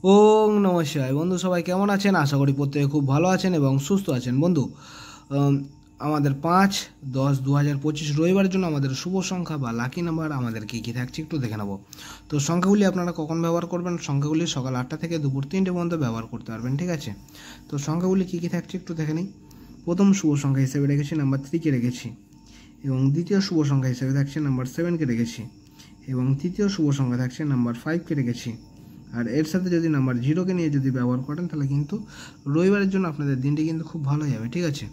ওং নমঃ শিবায়। বন্ধু সবাই কেমন আছেন? আশা করি প্রত্যেকে খুব ভালো আছেন এবং সুস্থ আছেন। বন্ধু, আমাদের 5-10-2025 রবিবারের জন্য আমাদের শুভ সংখ্যা বা লাকি নাম্বার আমাদের কী কী থাকছে একটু দেখে নেব। তো সংখ্যাগুলি আপনারা কখন ব্যবহার করবেন? সংখ্যাগুলি সকাল 8টা থেকে দুপুর 3টে পর্যন্ত ব্যবহার করতে পারবেন, ঠিক আছে? তো সংখ্যাগুলি কী কী থাকছে একটু দেখে নিই। প্রথম শুভ সংখ্যা হিসেবে রেখেছি নাম্বার 3কে রেখেছি, এবং দ্বিতীয় শুভ সংখ্যা হিসেবে থাকছে নাম্বার 7কে রেখেছি, এবং তৃতীয় শুভ সংখ্যা থাকছে নাম্বার 5কে রেখেছি। আর এর সাথে যদি নাম্বার 0কে নিয়ে যদি ব্যবহার করেন তাহলে কিন্তু রবিবারের জন্য আপনাদের দিনটি কিন্তু খুব ভালো যাবে, ঠিক আছে?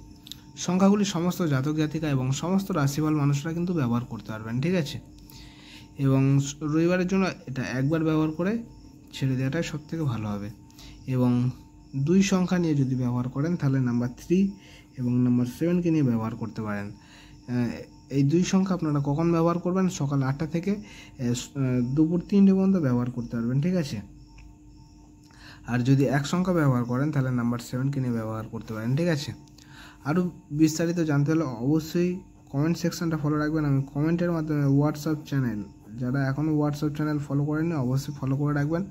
সংখ্যাগুলি সমস্ত জাতক জাতিকা এবং সমস্ত রাশিফল মানুষরা কিন্তু ব্যবহার করতে পারবেন, ঠিক আছে? এবং রবিবারের জন্য এটা একবার ব্যবহার করে ছেড়ে দেওয়াটাই সব থেকে ভালো হবে। এবং দুই সংখ্যা নিয়ে যদি ব্যবহার করেন তাহলে নাম্বার 3 এবং নাম্বার 7কে নিয়ে ব্যবহার করতে পারেন। এই দুই সংখ্যা আপনারা কখন ব্যবহার করবেন? সকাল 8টা থেকে দুপুর 3টে পর্যন্ত ব্যবহার করতে পারবেন, ঠিক আছে? আর যদি এক সংখ্যা ব্যবহার করেন তাহলে নাম্বার 7কে নিয়ে ব্যবহার করতে পারেন, ঠিক আছে? আরও বিস্তারিত জানতে হলে অবশ্যই কমেন্ট সেকশনটা ফলো রাখবেন। আমি কমেন্টের মাধ্যমে হোয়াটসঅ্যাপ চ্যানেল, যারা এখনও হোয়াটসঅ্যাপ চ্যানেল ফলো করেননি অবশ্যই ফলো করে রাখবেন।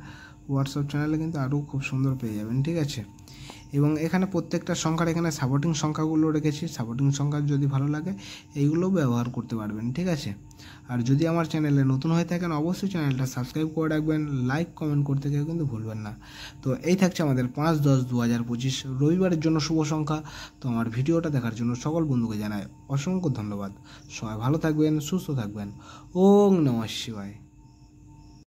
হোয়াটসঅ্যাপ চ্যানেলে কিন্তু আরও খুব সুন্দর পেয়ে যাবেন, ঠিক আছে? এবং এখানে প্রত্যেকটা সংখ্যার এখানে সাপোর্টিং সংখ্যাগুলো রেখেছি। সাপোর্টিং সংখ্যা যদি ভালো লাগে এইগুলোও ব্যবহার করতে পারবেন, ঠিক আছে? আর যদি আমার চ্যানেলে নতুন হয়ে থাকেন অবশ্যই চ্যানেলটা সাবস্ক্রাইব করে রাখবেন, লাইক কমেন্ট করতে কেউ কিন্তু ভুলবেন না। তো এই থাকছে আমাদের 5-10-2025 রবিবারের জন্য শুভ সংখ্যা। তো আমার ভিডিওটা দেখার জন্য সকল বন্ধুকে জানাই অসংখ্য ধন্যবাদ। সবাই ভালো থাকবেন, সুস্থ থাকবেন। ওং নমঃ শিবায়।